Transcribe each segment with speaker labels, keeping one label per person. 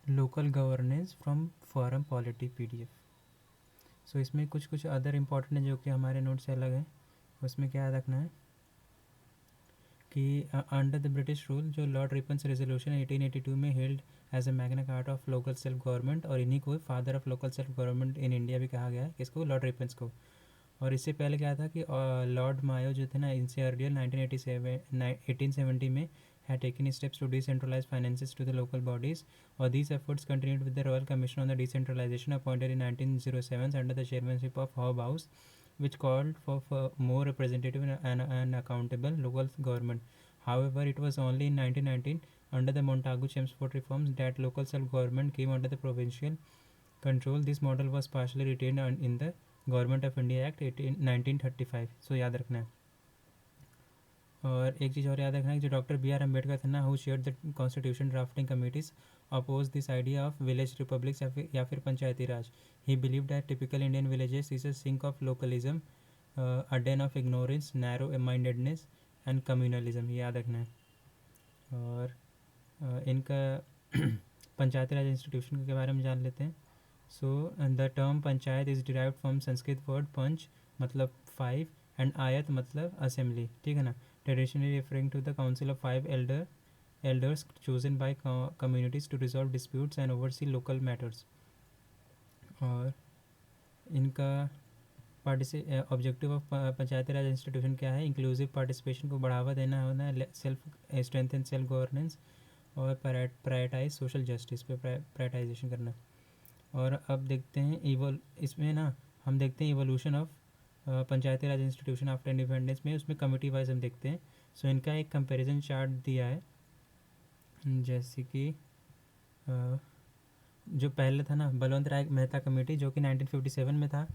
Speaker 1: Local governance from forum polity PDF। So इसमें कुछ कुछ अदर इम्पॉर्टेंट है जो कि हमारे नोट से अलग है। उसमें क्या याद रखना है कि अंडर द ब्रिटिश रूल जो लॉर्ड रिपन्स रेजोल्यूशन 1882 में held as a Magna Carta of local self government, और इन्हीं को father of local self government in India भी कहा गया है, किसको, लॉर्ड रिपन्स को। और इससे पहले क्या था कि लॉर्ड मायो जो थे ना, इनसे अर्लियर 1987 1870 में had taken steps to decentralize finances to the local bodies, or these efforts continued with the Royal Commission on the Decentralization appointed in 1907 under the chairmanship of Hobhouse, which called for more representative and accountable local government. However, it was only in 1919 under the Montagu-Chelmsford reforms that local self-government came under the provincial control. This model was partially retained in the government of India act 1935। सो याद रखना है। और एक चीज़ और याद रखना है कि जो डॉक्टर बी आर अम्बेडकर थे ना, who chaired the constitution drafting committees oppose this idea of village republics या फिर Panchayati Raj. He believe that typical Indian villages is a sink of localism, a den of ignorance, narrow mindedness and communalism. ये याद रखना है। और इनका पंचायती Raj institution के बारे में जान लेते हैं। So the term panchayat is derived from Sanskrit word panch मतलब 5 एंड आयत मतलब असेंबली, ठीक है ना। Traditionally referring to the council of 5 elders chosen by communities to resolve disputes and oversee local matters. और इनका objective of Panchayati Raj institution क्या है, इंक्लूसिव पार्टिसिपेशन को बढ़ावा देना होना, self strength and self governance, और प्रायोरिटाइज सोशल जस्टिस पे प्रायोरिटाइजेशन करना। और अब देखते हैं इसमें ना हम देखते हैं evolution of Panchayati Raj institution after independence में, उसमें कमिटी वाइज हम देखते हैं। सो इनका एक कंपैरिजन चार्ट दिया है, जैसे कि जो पहले था ना बलवंत राय मेहता कमेटी जो कि 1957 में था।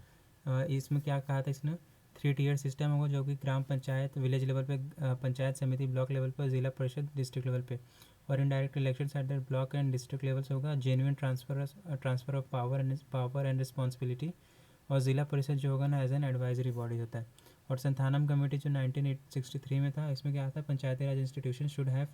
Speaker 1: इसमें क्या कहा था इसने, 3 टियर सिस्टम होगा जो कि ग्राम पंचायत विलेज लेवल पे, पंचायत समिति ब्लॉक लेवल पर, ज़िला परिषद डिस्ट्रिक्ट लेवल पे, और indirect election at the block and district levels होगा। Genuine transfer of power and responsibility, और ज़िला परिषद जो होगा ना एज एन एडवाइजरी बॉडी होता है। और संथानम कमेटी जो 1963 में था, इसमें क्या था, Panchayati Raj institution should have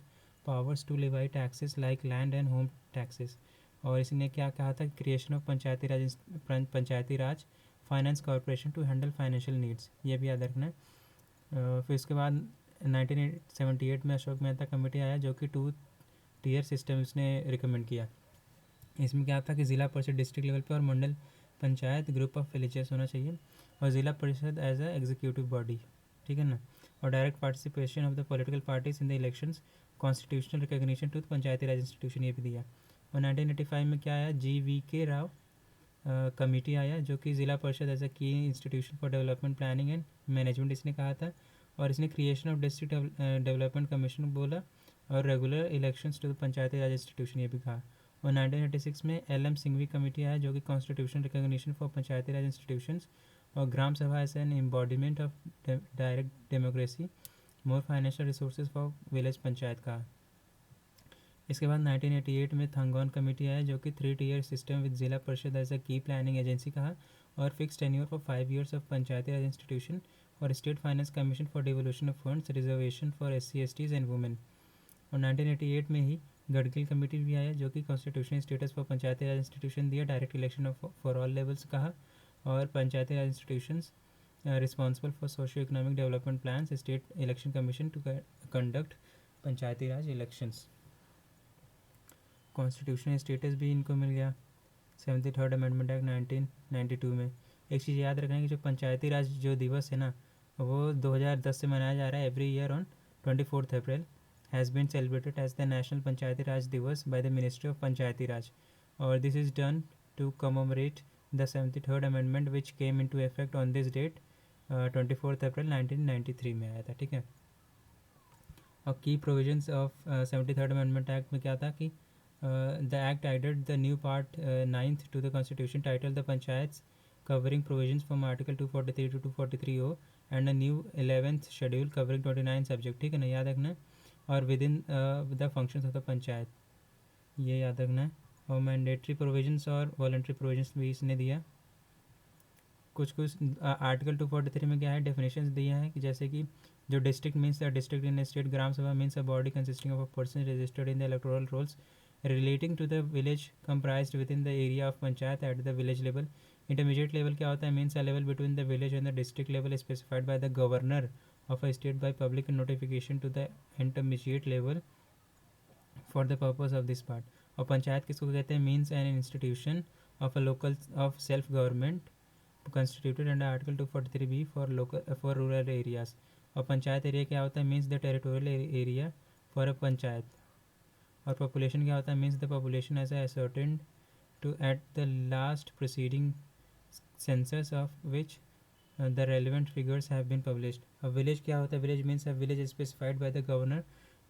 Speaker 1: powers to levy taxes like land and home taxes. और इसने क्या कहा था, creation of Panchayati Raj finance corporation to handle financial needs, ये भी याद रखना है। फिर उसके बाद 1978 में अशोक मेहता कमेटी आया जो कि 2 टियर सिस्टम इसने रिकमेंड किया। इसमें क्या था कि ज़िला परिषद डिस्ट्रिक्ट लेवल पे और मंडल पंचायत ग्रुप ऑफ विलेजेस होना चाहिए, और ज़िला परिषद एज अ एग्जीक्यूटिव बॉडी, ठीक है ना। और direct participation of the political parties in the elections, constitutional recognition to Panchayati Raj institution, ये भी दिया। और 1985 में क्या आया, GVK राव कमेटी आया जो कि ज़िला परिषद as a key institution for development planning and management इसने कहा था। और इसने creation of district development commission बोला, और regular elections to Panchayati Raj institution, ये भी कहा। और 1986 में LM सिंघवी कमेटी आया जो कि constitution recognition for Panchayati Raj institutions, और Gram Sabha as an embodiment of direct democracy, more financial resources for village panchayat का। इसके बाद 1988 में थंगौन कमेटी आया जो कि 3 टियर सिस्टम विद जिला परिषद एज अ की प्लानिंग एजेंसी कहा, और fix tenure for 5 years of Panchayati Raj institution, और state finance commission for devolution of funds, reservation for SC STs and women. और 1988 में ही गडगिल कमेटी भी आया जो कि constitution status for Panchayati Raj institution दिया, direct election for all levels कहा, और Panchayati Raj institutions responsible for socio economic development plans, state election commission to conduct Panchayati Raj elections. Constitutional status भी इनको मिल गया 73rd अमेंडमेंट एक्ट 1992 में। एक चीज़ याद रखना है कि जो पंचायती राज जो दिवस है ना, वो 2010 से मनाया जा रहा है, every year on 24 April has been celebrated as the national Panchayati Raj Diwas by the ministry of Panchayati Raj, और this is done to commemorate the 73rd amendment which came in to effect on this date 24 April 1993 में आया था, ठीक है। और की provisions of 73rd amendment act में क्या था कि the act added the new part 9th to the constitution titled the panchayats, covering provisions from article 243 to 243O, and a new 11th schedule covering 29 subject, ठीक है ना, याद रखना है। और with in the functions of the panchayat, ये याद रखना है। और मैंडेटरी प्रोविजंस और वॉलंटरी प्रोविजंस भी इसने दिया। कुछ कुछ आर्टिकल 243 में क्या है, डेफिनेशंस दिए हैं कि जैसे कि जो district means the district in state, Gram Sabha means a body consisting of a person registered in the electoral rolls relating to the village comprised within the area of panchayat at the village level. Intermediate level क्या होता है? Means a level between the village and the district level specified by the governor of a state by public notification to the intermediate level for the purpose of this part. और पंचायत किसको कहते हैं? Means N institution of a local of self government constituted under Article 243B for rural areas. और panchayat area क्या होता है? Means the territorial area for a panchayat. और population क्या होता है? Means the population as ascertained to at the last preceding census of which the relevant figures have been published. A village क्या होता है? village means a village specified by the governor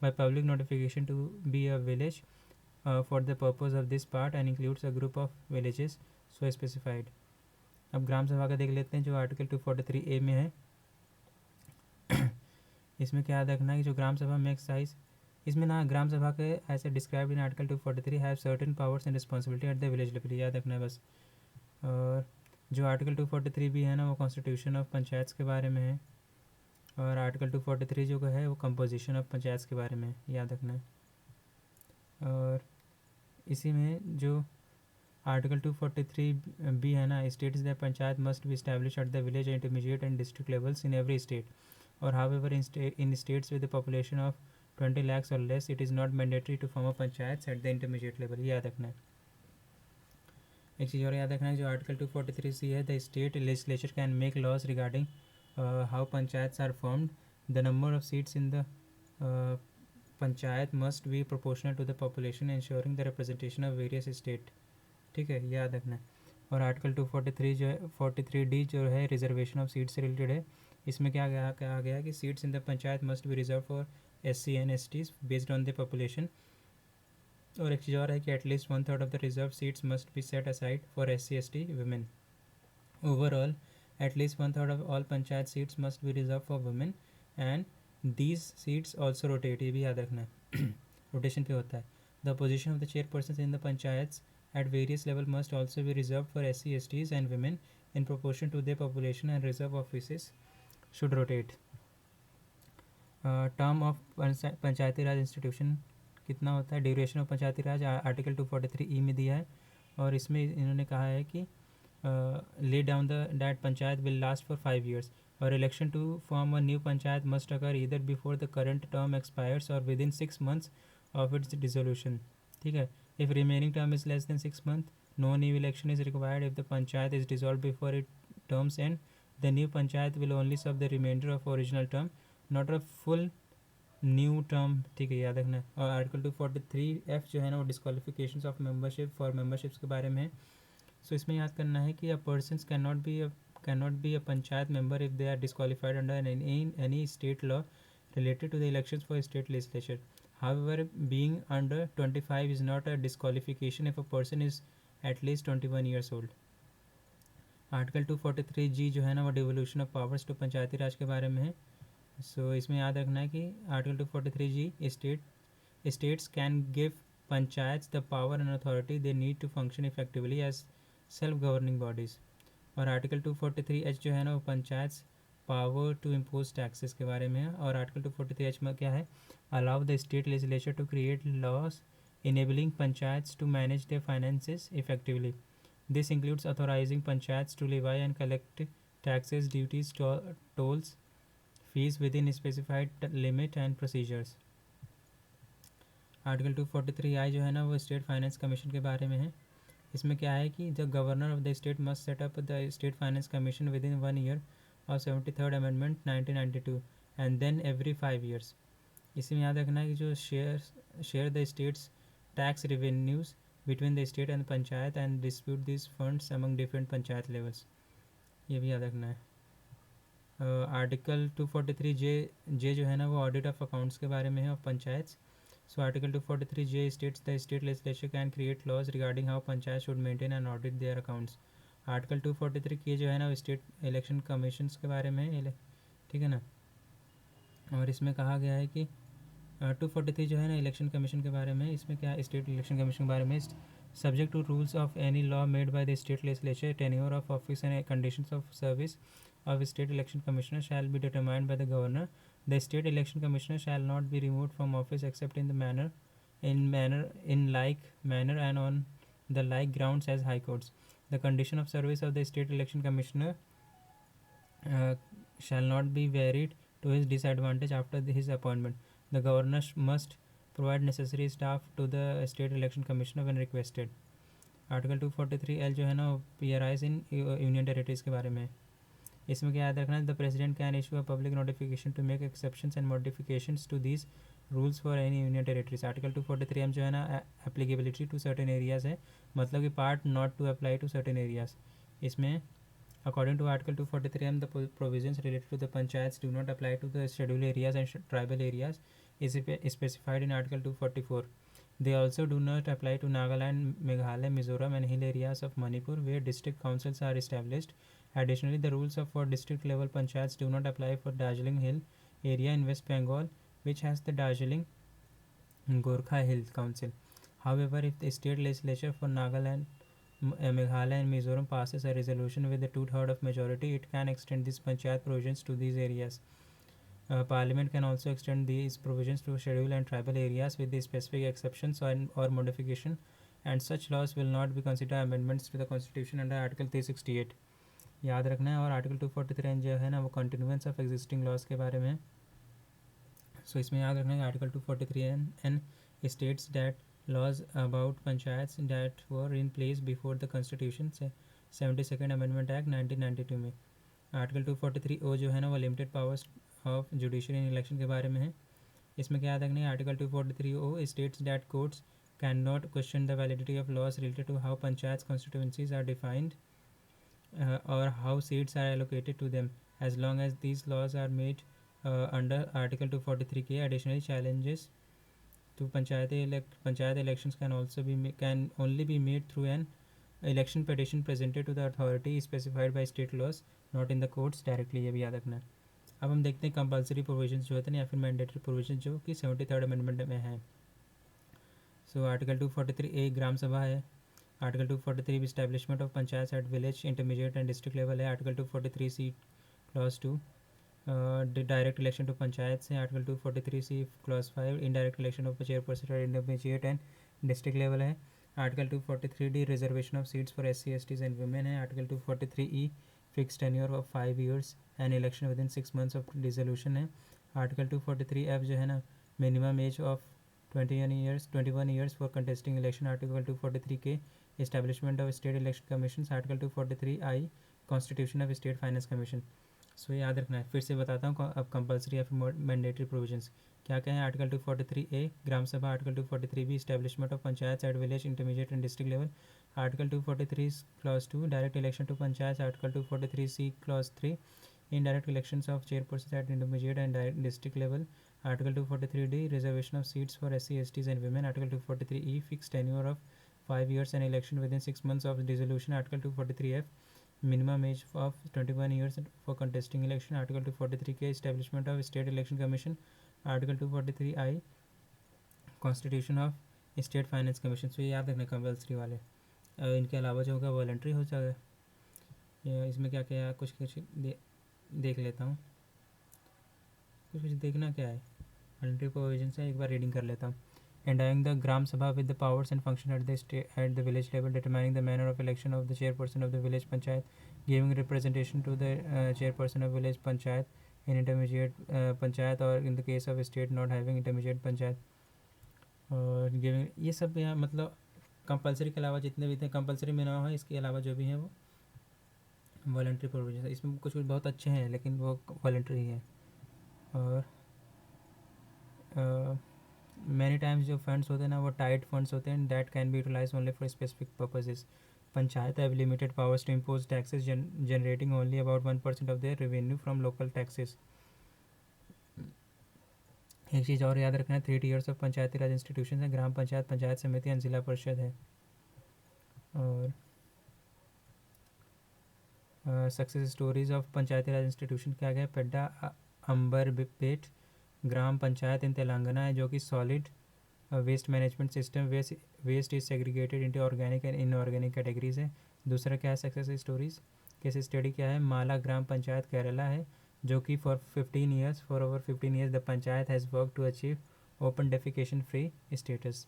Speaker 1: by public notification to be a village for the purpose of this part and includes a group of villages so specified. अब ग्राम सभा का देख लेते हैं जो आर्टिकल 243A में है. इसमें क्या याद रखना है कि जो ग्राम सभा में एक्साइज इसमें ना ग्राम सभा के ऐसे describe in article 243 have certain powers and responsibility eight the village level. याद रखना है बस. और जो आर्टिकल 243 भी है ना वो कॉन्स्टिट्यूशन ऑफ पंचायत के बारे में है. और आर्टिकल 243 जो है वो कंपोजिशन ऑफ पंचायत के बारे में याद रखना है. और इसी में जो आर्टिकल 243 बी है ना states that panchayat must be establish at the village intermediate and district levels in every state. और however in states with the population of 20 lakhs or less it is not mandatory to form a panchayats at the intermediate level. ये याद रखना है. एक चीज़ और याद रखना है जो आर्टिकल 243C है the state legislature can make laws regarding how panchayats are formed. The number of seats in the panchayat must be proportional to the population ensuring the representation of various state. ठीक है, याद रखना है. और आर्टिकल 243 जो है 43D जो है रिजर्वेशन ऑफ सीट से रिलेटेड है. इसमें क्या कहा गया कि seats in the panchayat must B reserve for SC and STs based on the population. और एक चीज़ और है कि at least 1/3 of the reserved seats must be set aside for SC ST women. Overall, at least 1/3 of all panchayat seats must be reserved for women and these seats also rotate. ये भी याद रखना है. रोटेशन पे होता है. The position of the chairpersons in the panchayats at various level must also be reserved for SC STs and women in proportion to their population and reserve offices should rotate. Term of Panchayati Raj institution कितना होता है? Duration of Panchayati Raj article 243E में दिया है. और इसमें इन्होंने कहा है कि lay down the that panchayat will last for 5 years. और election to form a new panchayat must occur either before the current term expires और within 6 months of its dissolution. ठीक है. If remaining term is less than 6 months no new election is required. If the panchayat is dissolve before it terms end the new panchayat will only serve the remainder of original term not a full new term. ठीक है, याद रखना है. और article 243F जो है ना वो डिस्क्वालिफिकेशंस ऑफ मेंबरशिप फॉर मेंबरशिप्स के बारे में है. सो इसमें याद करना है कि a persons can not be a panchayat member if they are disqualified under any state law related to the elections for state legislature. However, being under 25 is not a disqualification if a person is at least 21 years old. Article 243G जो है ना वो devolution of powers to Panchayati राज के बारे में है. सो इसमें याद रखना है कि article 243G states can give panchayat the power and authority they need to function effectively as self governing bodies. और आर्टिकल 243H जो है ना वो panchayat power to impose taxes के बारे में है. और आर्टिकल 243H में क्या है? Allow the state legislature to create laws enabling panchayat to manage their finances effectively. This includes authorizing panchayat to levy and collect taxes duties tolls fees within specified limit and procedures. Article 243I जो है ना वो state finance commission के बारे में है. इसमें क्या है कि the governor of the state must set up the state finance commission within 1 year और 73rd amendment 1992 and then every 5 years. इसमें याद रखना है कि जो share the states tax revenues between the state and panchayat and dispute this funds among different panchayat levels. ये भी याद रखना है. आर्टिकल 243J जो है ना वो ऑडिट ऑफ अकाउंट्स के बारे में है of panchayat. So article 243J states the state legislature can create laws regarding how panchayat should maintain and audit their accounts. Article 243K जो है ना वो स्टेट इलेक्शन कमीशंस के बारे में है. ठीक है ना. और इसमें कहा गया है कि 243 जो है ना इलेक्शन कमीशन के बारे में. इसमें क्या स्टेट इलेक्शन कमीशन के बारे में subject to rules of any law made by the state legislature, tenure of office and conditions of service of state election commissioner shall be determined by the governor. The state election commissioner shall not be removed from office except in the manner in like manner and on the like grounds as high courts. The condition of service of the state election commissioner uh, shall not be varied to his disadvantage after his appointment. The governor must provide necessary staff to the state election commissioner when requested. Article 243L जो है ना P R Is in union territories के बारे में। इसमें क्या याद रखना है, the president can issue a public notification to make exceptions and modifications to these rules for any union territories. Article 243M जो है ना एप्लीकेबिलिटी टू सर्टेन एरियाज़ है, मतलब कि part not to apply to certain areas. इसमें according to article 243M the provisions related to the panchayats do not apply to the scheduled areas and tribal areas is specified in article 244. They also do not apply to Nagaland, Meghalaya, Mizoram and hill areas of Manipur where district councils are established. Additionally, the rules for district level panchayats do not apply for Darjeeling Hill area in West Bengal, which has the Darjeeling Gorkha Hill Council. However, if the state legislature for Nagaland, Meghalaya and Mizoram passes a resolution with a two-thirds of majority, it can extend these panchayat provisions to these areas. Parliament can also extend these provisions to scheduled and tribal areas with the specific exceptions or modification, and such laws will not be considered amendments to the constitution under article 368. याद रखना है। और article 243 जो है ना वो continuance of existing laws के बारे में। सो इसमें याद रखना है article 243 states that laws about panchayats that were in place before the constitution 72nd amendment act 1992 में। आर्टिकल 243O जो है ना वो limited powers of judiciary in election के बारे में है। इसमें क्या याद रखना है, article 243O states that courts can not question the validity of laws related to how panchayat constituencies are defined और how seats are allocated to them as long as these laws are made under article 243K। Additionally challenges to panchayat elections can only be made through an election petition presented to the authority specified by state laws, not in the courts directly। ये भी याद रखना है। अब हम देखते हैं compulsory provisions जो होते हैं या फिर मैंडेटरी प्रोविजन जो कि 73rd अमेंडमेंट में है। So article 243A Gram Sabha है। Article 243 establishment of panchayat at village intermediate and district level है। Article 243C clause 2 direct election to panchayat से। Article 243C clause 5 indirect election of chairperson at intermediate and district level है। Article 243D reservation of seats for SC STs and women है। Article 243E fix tenure of 5 years and election within 6 months of dissolution है। Article 243F जो है ना minimum age of 21 years for contesting election. Article 243K establishment of state election commission. Article 243I constitution of state finance commission. सो ये याद रखना है। फिर से बताता हूँ अब कंपलसरी या फिर मैंडेटरी प्रोविजंस क्या क्या है। Article 243A Gram Sabha. Article 243B establishment of panchayat at village intermediate and district level. Article 243 clause 2 direct election to panchayat. Article 243C clause 3 indirect elections of chairperson at intermediate and district level. Article 243D reservation of seats for SC STs and women. Article 243E fix tenure of 5 years and election within 6 months of dissolution. Article 243F minimum age of 21 years for contesting election। Article 243K establishment of state election commission। Article 243I constitution of state finance commission। सो ये याद रखना compulsory वाले। इनके अलावा जो होगा voluntary हो जाएगा। इसमें क्या क्या कुछ कुछ देख लेता हूँ। कुछ कुछ देखना क्या है वॉलंट्री प्रोविजन से एक बार रीडिंग कर लेता हूँ। endowing the Gram Sabha with the powers and function at the village level, determining the manner of election of the chairperson of the village panchayat, giving representation to the chairperson of village panchayat in intermediate panchayat or in the case of a state not having intermediate panchayat, और giving ये सब यहाँ मतलब compulsory के अलावा जितने भी थे कंपलसरी में ना हो, इसके अलावा जो भी हैं वो वॉलंट्री प्रोविजन। इसमें कुछ कुछ बहुत अच्छे हैं लेकिन वो वॉलंट्री ही है। और मैनी टाइम्स जो फंड्स होते हैं ना वो टाइट फंड्स होते हैं that can be utilize only for specific purposes. Panchayat have limited powers to impose taxes generating only about 1% of their revenue from local taxes. एक चीज़ और याद रखना है, 3 tiers of Panchayati Raj institution है। ग्राम पंचायत, पंचायत समिति एंड जिला परिषद है। और success stories of Panchayati Raj institution क्या गया, पेड्डा अंबरपेट ग्राम पंचायत इन तेलंगाना है जो कि solid waste management system, waste is segregated into organic and inorganic categories है। दूसरा क्या है सक्सेस स्टोरीज, केस स्टडी क्या है, माला ग्राम पंचायत केरला है जो कि for over 15 years the panchayat has work to achieve open defecation free status.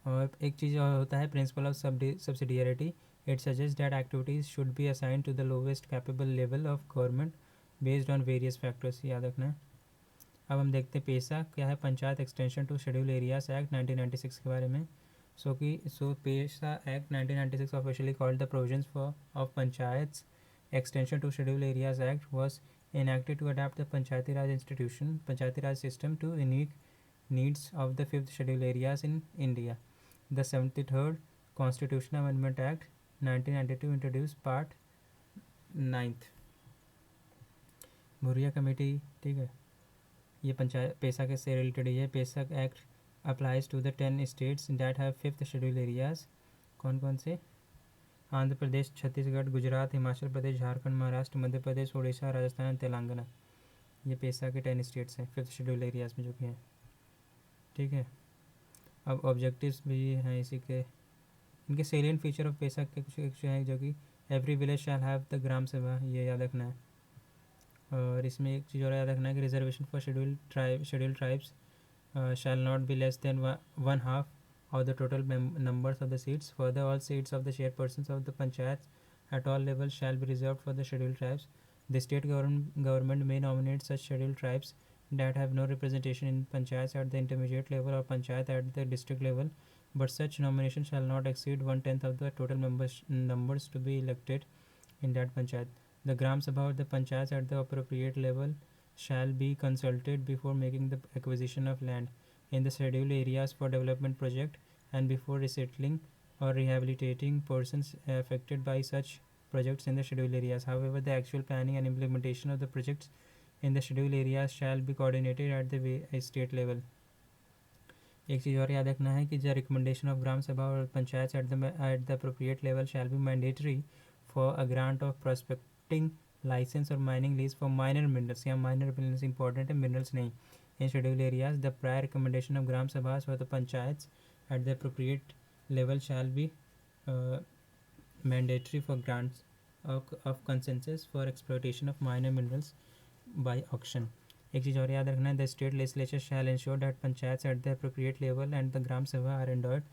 Speaker 1: और एक चीज़ और होता है principle of subsidiarity. It suggest that activities should be assign to the lowest capable level of government based on various factors, याद रखना है। अब हम देखते हैं पेसा क्या है, panchayat extension to schedule areas act 1996 के बारे में। सो PESA act 1996 officially called the provisions for of panchayat extension to schedule areas act was enacted to adapt the Panchayati Raj system to unique needs of the fifth schedule areas in India. The 73rd Constitutional Amendment Act 1992 introduced Part 9th Bhuria committee, ठीक है। ये panchayat PESA के से related है। PESA act applies to the 10 states that have fifth schedule areas. कौन कौन से? आंध्र प्रदेश, छत्तीसगढ़, गुजरात, हिमाचल प्रदेश, झारखंड, महाराष्ट्र, मध्य प्रदेश, उड़ीसा, राजस्थान, तेलंगाना। ये पेसा के 10 स्टेट्स हैं फिफ्थ शेड्यूल एरियाज में जो कि हैं, ठीक है। अब ऑब्जेक्टिव्स भी हैं इसी के। इनके सेलियंट फीचर ऑफ पेसा के कुछ हैं जो कि every village shall have the Gram Sabha, ये याद रखना है। और इसमें एक चीज़ और याद रखना है कि reservation for schedule tribes shall not be less than one half of the total numbers of the seats. Further, all seats of the chairpersons of the panchayats at all levels shall be reserved for the scheduled tribes. The state government may nominate such scheduled tribes that have no representation in panchayats at the intermediate level or panchayat at the district level, but such nomination shall not exceed 1/10 of the total numbers to be elected in that panchayat. The Gram Sabha or the panchayats at the appropriate level shall be consulted before making the acquisition of land in the scheduled areas for development project and before resettling or rehabilitating persons affected by such projects in the scheduled areas. However, the actual planning and implementation of the projects in the scheduled areas shall be coordinated at the state level. एक चीज़ और याद रखना है कि the recommendation of Gram Sabha और panchayat at the appropriate level shall be mandatory for a grant of prospecting licence और mining lease for minor minerals. यहाँ माइनर मिनरल्स इंपॉर्टेंट है, मिनरल्स नहीं। In schedule areas the prior recommendation of Gram Sabhas for the panchayat at the appropriate level shall be mandatory for grants of consensus for exploitation of minor minerals by auction. एक चीज़ और याद रखना है, the state legislature shell ensure that panchayat at the appropriate level and the Gram Sabha are endowed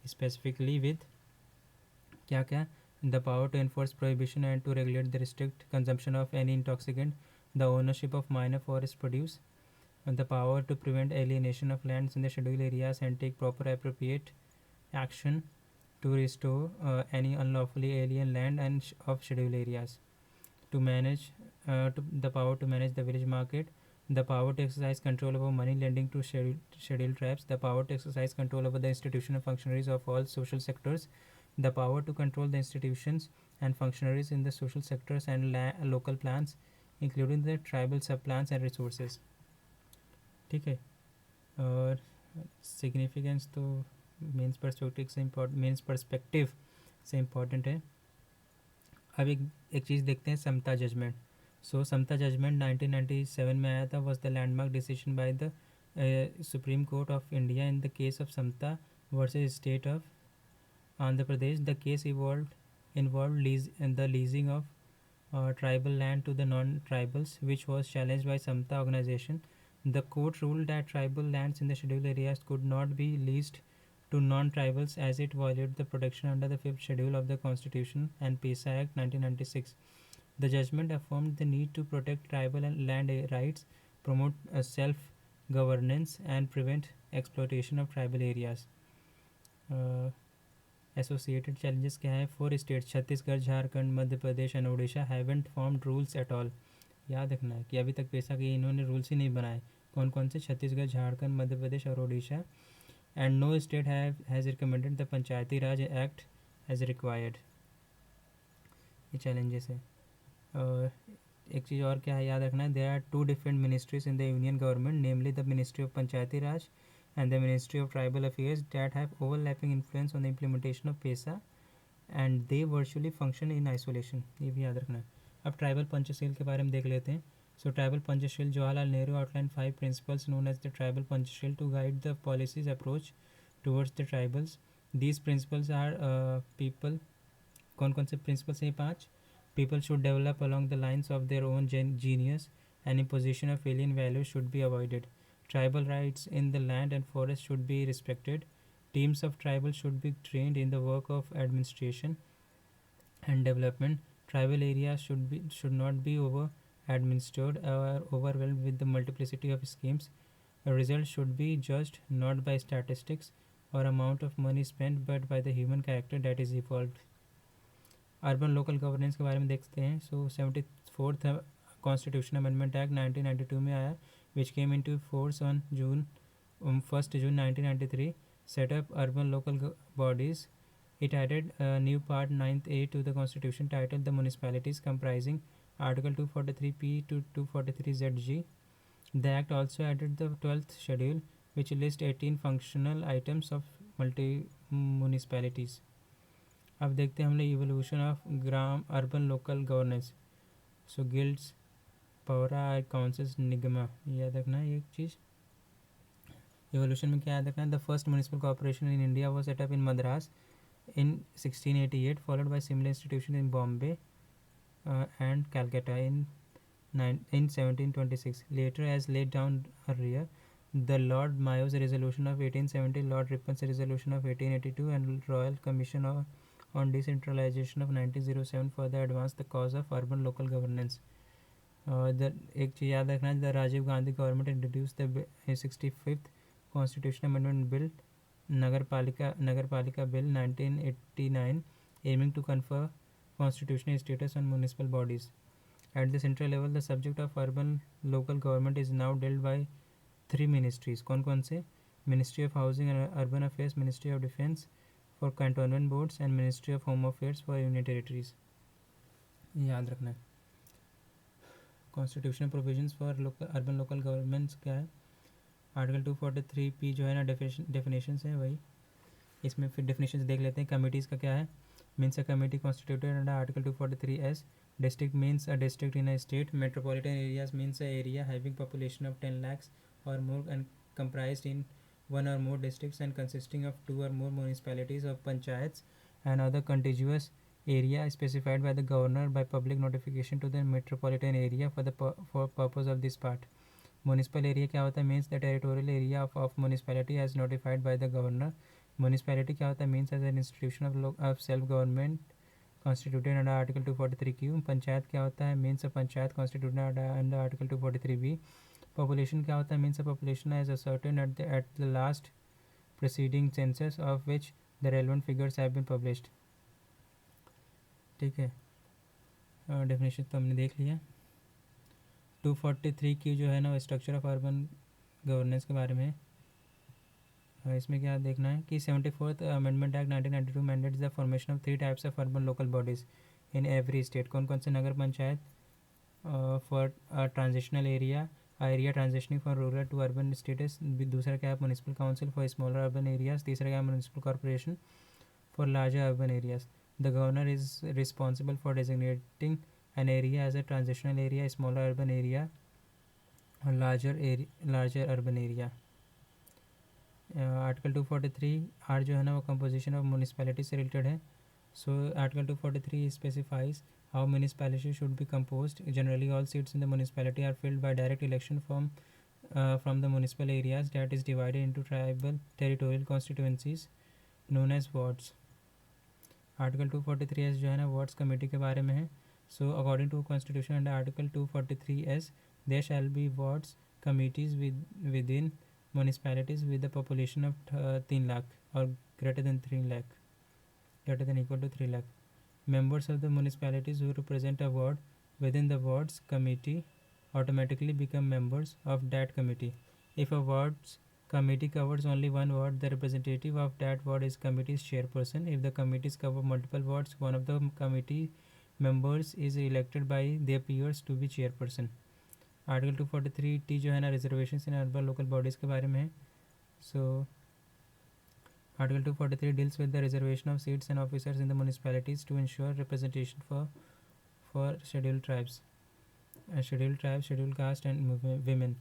Speaker 1: specifically with क्या क्या the power to enforce prohibition and to regulate the strict consumption of any intoxicant, the ownership of minor forest produce, and the power to prevent alienation of lands in the scheduled areas and take proper appropriate action to restore any unlawfully alien land and of scheduled areas, to manage the power to manage the village market, the power to exercise control over money lending to scheduled tribes, the power to exercise control over the institutional functionaries of all social sectors, the power to control the institutions and functionaries in the social sectors and local plans including the tribal subplans and resources, ठीक है। और significance तो mains perspective से important है। अब एक चीज़ देखते हैं, समता जजमेंट। समता जजमेंट 1997 में आया था, was the landmark decision by the supreme court of India in the case of Samatha versus state of Andhra Pradesh. The case involved the leasing of tribal land to the non-tribals, which was challenged by Samta organization. The court ruled that tribal lands in the scheduled areas could not be leased to non-tribals as it violated the protection under the 5th schedule of the Constitution and PESA Act 1996. The judgment affirmed the need to protect tribal and land rights, promote self-governance, and prevent exploitation of tribal areas. Associated challenges क्या है? 4 states Chhattisgarh, Jharkhand, Madhya Pradesh and Orissa haven't formed rules at all. याद रखना है कि अभी तक पेशा के इन्होंने रूल्स ही नहीं बनाए। कौन कौन से? छत्तीसगढ़, झारखंड, मध्य प्रदेश और Orissa. And no state has recommended the Panchayati Raj act as required. ये चैलेंजेस है। और एक चीज़ और क्या है याद रखना है, there are 2 different ministries in the union government, namely the ministry of Panchayati Raj and the Ministry of Tribal Affairs that have overlapping influence on the implementation of PESA and they virtually function in isolation. ये भी याद रखना है। अब tribal Panchsheel के बारे में देख लेते हैं। Tribal Panchsheel, Jawaharlal Nehru outline 5 principles known as the tribal Panchsheel to guide the policies approach towards the tribals. These principles are people, कौन कौन से principles हैं? 5. People should develop along the lines of their own genius and imposition of alien values should be avoided. Tribal rights in the land and forest should be respected. Teams of tribal should be trained in the work of administration and development. Tribal areas should not be over administered or overwhelmed with the multiplicity of schemes. A result should be judged not by statistics or amount of money spent but by the human character that is evolved. Urban local governance के बारे में देखते हैं. सो 74th constitution amendment act 1992 में आया, which came into force on June 1 June 1993, set up urban local bodies. It added a new part 9th A to the constitution titled the municipalities, comprising article 243p to 243zg. The act also added the 12th schedule, which lists 18 functional items of municipalities. अब देखते हैं हम लोग evolution of Gram urban local governance. So guilds, Paura, councils, Nigama, याद रखना है एक चीज़. Evolution में क्या याद रखना है? The first municipal corporation in India was setup in Madras in 1688, followed by similar institutions in Bombay and Calcutta in 1726. Later, as laid down earlier, the Lord Mayo's resolution of 1870, Lord Ripon's resolution of 1882, and Royal Commission on Decentralization of 1907 further advanced the cause of urban local governance. एक चीज़ याद रखना है, the Rajiv Gandhi government introduce the 65th constitution amendment bill, Nagarpalika bill 1989, aiming to confer constitutional status on municipal bodies. At the central level, the subject of urban local government is now dealt by 3 ministries. कौन कौन से? Ministry of Housing and Urban Affairs, Ministry of Defence for Cantonment Boards, and Ministry of Home Affairs for Union Territories. याद रखना है. Constitutional provisions for urban local governments क्या है? Article 243p जो है ना, डेफिनेशन है वही. इसमें फिर डेफिनेशन देख लेते हैं. कमिटीज़ का क्या है? Means a committee constituted under article 243s. District means a district in a state. Metropolitan areas means a area having population of 10 lakhs or more and comprised in 1 or more districts and consisting of 2 or more municipalities or panchayats and other contiguous area specified by the governor by public notification to the metropolitan area for purpose of this part. Municipal area क्या होता है? Means the territorial area of municipality as notified by the governor. Municipality क्या होता है? Means as an institution of self government constituted under article 243q. Panchayat क्या होता है? Means a panchayat constituted under article 243b. Population क्या होता है? Means a population as ascertain at the last preceding census of which the relevant figures have been published. ठीक है, definition तो हमने देख लिया. 243 जो है ना, स्ट्रक्चर ऑफ अर्बन गवर्नेंस के बारे में है. इसमें क्या देखना है कि 74th amendment act 1992 mandates the formation of 3 types of urban local bodies in every state. कौन कौन से? Nagar Panchayat for transitional area transitioning from rural to urban status. दूसरा क्या है? Municipal council for smaller urban areas. तीसरा क्या है? Municipal corporation for larger urban areas. The governor is responsible for designating an area as a transitional area, smaller urban area, or larger urban area. Article 243 R जो है ना, वो composition of municipality से related है. So article 243 specifies how municipality should be composed. Generally all seats in the municipality are filled by direct election from the municipal areas that is divided into tribal territorial constituencies known as wards. Article 243s जो है ना, wards committee के बारे में है. So according to constitution under article 243s, there shall be wards committees within municipalities with the population of 3 lakh or greater than 3 lakh, greater than equal to 3 lakh. Members of the municipalities who represent a ward within the wards committee automatically become members of that committee. If a wards committee covers only one ward, the representative of that ward is committee's chairperson. If the committees cover multiple wards, one of the committee members is elected by their peers to be chairperson. Article 243t जो है ना, reservation in urban local bodies के बारे में है. So article 243 deals with the reservation of seats and officers in the municipalities to ensure representation for scheduled tribes, scheduled caste and women.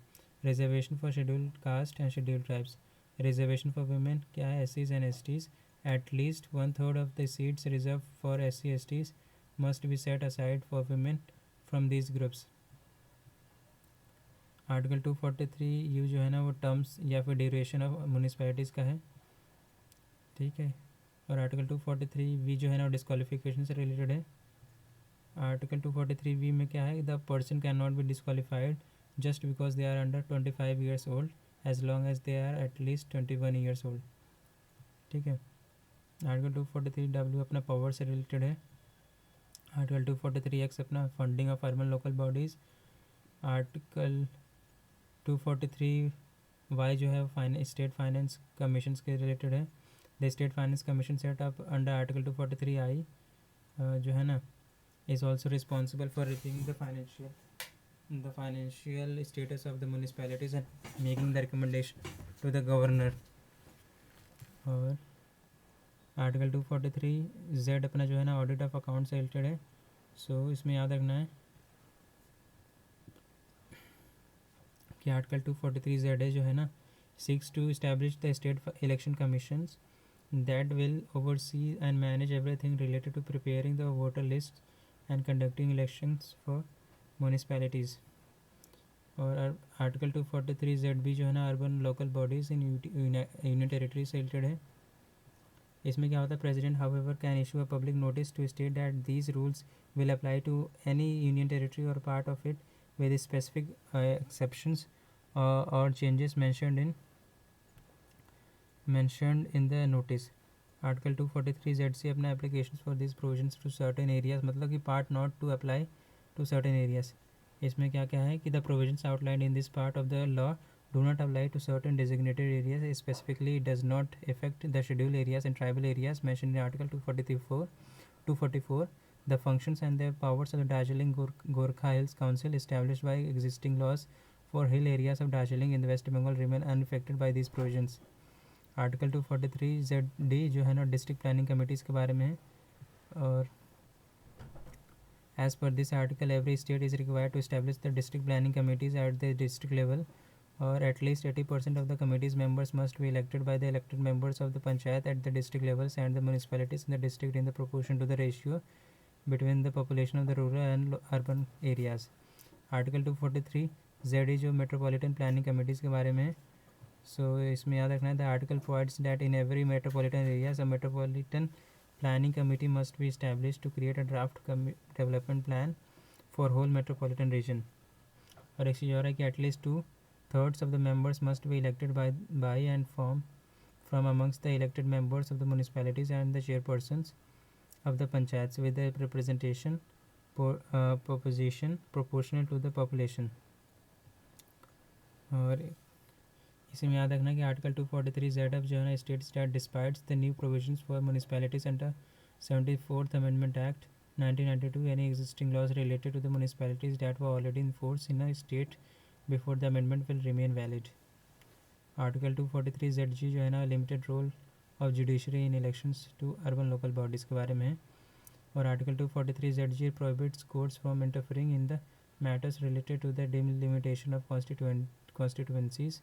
Speaker 1: Reservation for scheduled caste and scheduled tribes. Reservation for women क्या है? SCs and STs. At least 1/3 of the seats reserved for SC/STs must be set aside for women from these groups. Article 243 you जो है ना वो terms या फिर duration of municipalities का है, ठीक है। और आर्टिकल 243 वी जो है ना वो डिस्क्वालिफिकेशन से रिलेटेड है। आर्टिकल 243 वी में क्या है, the person can not be disqualified just because they are under 25 years old as long as they are at least 21 years old, ठीक है। आर्टिकल 243 डब्ल्यू अपना पावर से रिलेटेड है। आर्टिकल 243 एक्स अपना funding of urban local bodies. Article 243 Y जो है state finance commission के related है। The state finance commission set up under article 243 I जो है ना is also responsible for reviewing the financial status of the municipalities and making the recommendation to the governor। और article 243 Z अपना जो है ना ऑडिट ऑफ अकाउंट से related है। सो इसमें याद रखना है कि आर्टिकल 243 जेड है जो है ना seeks to establish the state election commissions that will oversee and manage everything related to preparing the voter lists and conducting elections for municipalities। और आर्टिकल 243 जेड बी जो है ना urban local bodies in union territory से related है। इसमें क्या होता है, president however can issue a public notice to state that these rules will apply to any union territory और part of it with specific exceptions और changes mentioned in the notice। Article 243 Z C अपना application for this provisions to certain areas, मतलब कि part not to apply to certain areas. इसमें क्या क्या है कि the provisions outlined in this part of the law do not apply to certain designated areas, specifically does not affect the schedule areas and tribal areas mention in article 244। The functions and the powers of the Darjeeling Gorkha hills council established by existing laws for hill areas of Darjeeling in the West Bengal remain unaffected by these provisions। Article 243 Z D जो है ना district planning committees के बारे में है। और as per this article every state is required to establish the district planning committees at the district level और at least 80% of the committees members must be elected by the elected members of the panchayat at the district levels and the municipalities in the district in the proportion to the ratio between the population of the rural and urban areas. Article 243 Z E जो metropolitan planning committees के बारे में है। सो इसमें याद रखना है the article provides that in every metropolitan areas a metropolitan planning committee must be established to create a draft development plan for whole metropolitan region. और एक चीज़ और है कि at least 2/3 of the members must be elected by and from amongst the elected members of the municipalities and the chairpersons of the panchayat with the representation proportional to the population. और इसी में याद रखना कि आर्टिकल 243 जेड जो है ना states that despites the new provisions for municipalities under 74th amendment act 1992 any existing laws related to the municipalities that were already in force in a state before the amendment will remain valid. Article 243 Z G जो है ना limited role of judiciary in elections to urban local bodies के बारे में है। और article 243 Z G prohibits courts from interfering in the matters related to the delimitation of constituencies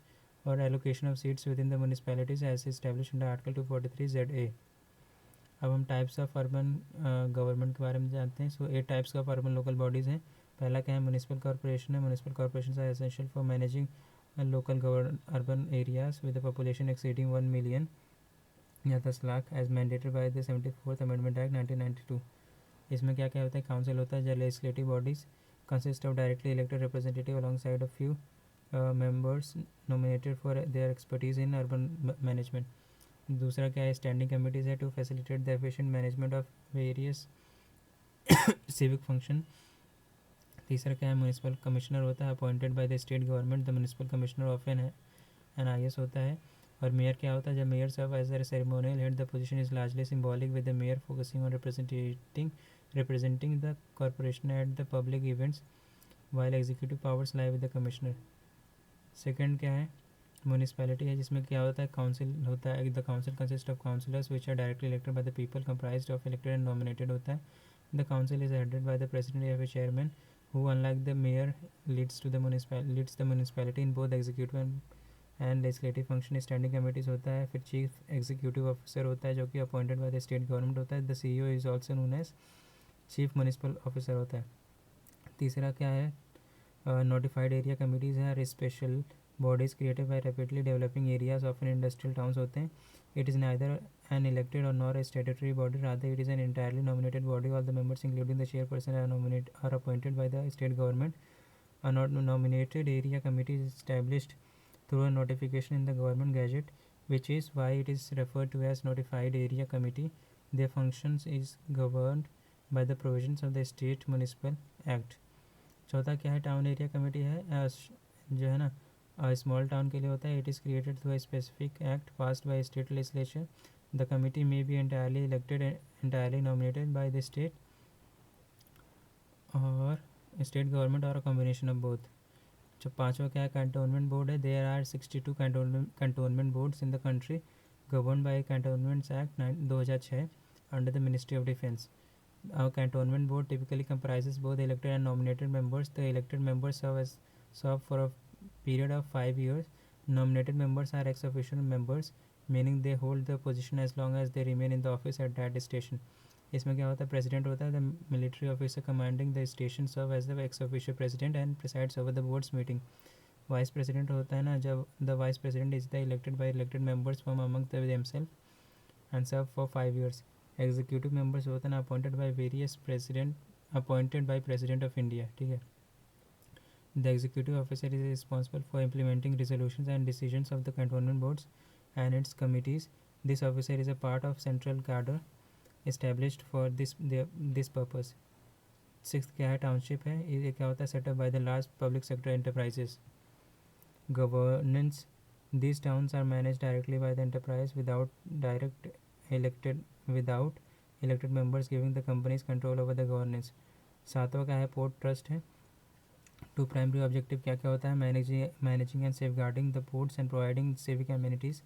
Speaker 1: or allocation of seats within the municipalities as established under Article 243 ZA। अब हम types of urban government के बारे में जानते हैं। So 8 types of urban local bodies हैं। पहला क्या है, म्यूनिसिपल कॉर्पोरेशन है। Municipal corporation are essential for managing local urban areas with the population exceeding 1 million या 10 lakh as mandated by the 74th amendment act 1992। इसमें क्या क्या होता है, काउंसिल होता है, जो legislative bodies consist of directly elected representative along side of few members nominated for their expertise in urban management। दूसरा क्या है, स्टैंडिंग कमिटीज़ है to facilitate the efficient management of various civic function. तीसरा क्या है, म्यूनिसिपल कमिश्नर होता है appointed by the state government. The municipal commissioner of an IS होता है। और मेयर क्या होता है, जब mayor serve as a ceremonial head the position is largely symbolic with the mayor focusing on representing the corporation at the public events while executive powers lie with the commissioner. Second क्या है, municipality है, जिसमें क्या होता है, council होता है। The council consist of councillors which are directly elected by the people comprised of elected and nominated होता है। The council is headed by the president या फिर chairman who unlike the mayor leads the municipality in both executive and legislative function. Standing committees होता है। फिर chief executive officer होता है जो कि appointed by the state government होता है। The CEO is also known as chief municipal officer होता है। तीसरा क्या है, Notified area committees are special bodies created by rapidly developing areas, often industrial towns होते हैं. It is neither an elected or nor a statutory body, rather it is an entirely nominated body. All the members, including the chairperson, are appointed by the state government. A nominated area committee is established through a notification in the government gazette, which is why it is referred to as notified area committee. Their functions is governed by the provisions of the State Municipal Act. चौथा क्या है, town area committee है, जो है ना small town के लिए होता है. It is created through a specific act passed by state legislature. The committee may be entirely elected, entirely nominated by the state और स्टेट गवर्नमेंट और अ कॉम्बिनेशन ऑफ बोथ. जो पाँचवा क्या है, कैंटोनमेंट बोर्ड है. There are 62 cantonment boards in the country govern by cantonments act 2006 under the ministry of defence. Our cantonment board typically comprises both elected and nominated members. The elected members serve for a period of 5 years. Nominated members are ex officio members, meaning they hold the position as long as they remain in the office at that station. इसमें क्या होता है, president होता है, the military officer commanding the station serve as the ex officio president and presides over the boards meeting. Vice president होता है ना, जब the vice president is the elected by elected members from among themselves and serve for 5 years. Executive members होते हैं appointed by various president, appointed by president of India. ठीक है. The executive officer is responsible for implementing resolutions and decisions of the cantonment boards and it's committees. This officer is a part of central cadre established for this purpose. Six क्या है, township है. ये क्या होता है, setup by the large public sector enterprises. Governance, these towns are managed directly by the enterprise without elected members giving the companies control over the governance. सातवां का है, पोर्ट ट्रस्ट है. टू प्राइमरी ऑब्जेक्टिव क्या क्या होता है, managing and safeguarding the ports and providing civic amenities.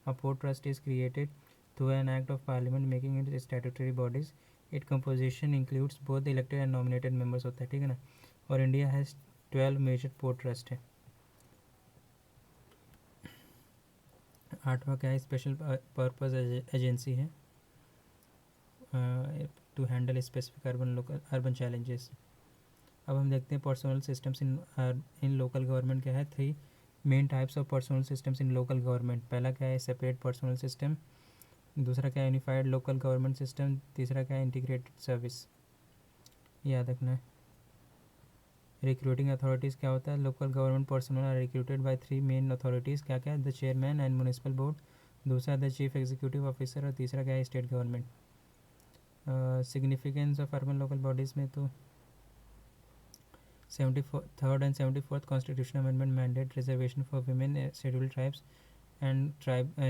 Speaker 1: A port trust is created through an act of Parliament making it statutory bodies. It composition includes both elected and nominated members होता है. ठीक है ना. और India has 12 major port trust है. आठवां क्या है, स्पेशल पर्पस एजेंसी है to handle specific urban challenges. अब हम देखते हैं personal systems in local government क्या है. 3 main types of personal systems in local government. पहला क्या है, सेपरेट पर्सनल सिस्टम. दूसरा क्या है, यूनिफाइड लोकल गवर्नमेंट सिस्टम. तीसरा क्या है, इंटीग्रेटेड सर्विस. याद रखना है. रिक्रूटिंग अथॉरिटीज़ क्या होता है, local government personnel are recruited by 3 main authorities. क्या क्या है, the chairman and municipal board. दूसरा द चीफ एग्जीक्यूटिव ऑफिसर. और तीसरा क्या है, state government. Significance of urban local bodies में तो 73rd and 74th constitutional amendment mandate reservation for women, scheduled tribes and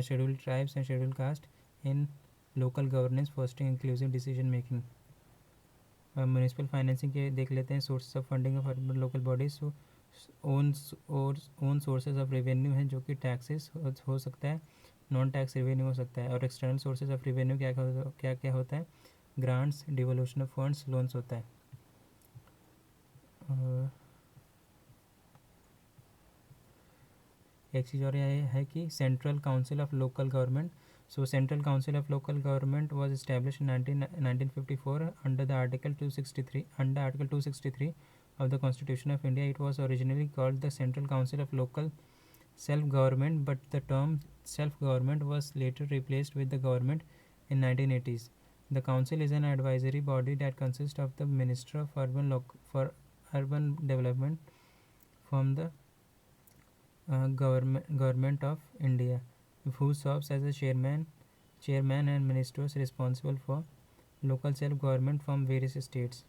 Speaker 1: scheduled caste in local governance, fostering inclusive decision making. Municipal financing के देख लेते हैं. Sources of funding of urban local bodies. Own sources of revenue है, जो कि taxes हो सकता है, नॉन टैक्स रेवेन्यू हो सकता है. और एक्सटर्नल सोर्सेज ऑफ रेवेन्यू क्या क्या होता है, grants, devolution of funds, loans होता है. एक चीज़ और यह है कि central council of local government. So Central Council of Local Government was established in 1954 under Article 263 of the Constitution of India. It was originally called the Central Council of Local Self-Government, but the term self-government was later replaced with the government in 1980s. The council is an advisory body that consists of the Minister of Urban Development from the government of India, who serves as a chairman and ministers responsible for local self-government from various states.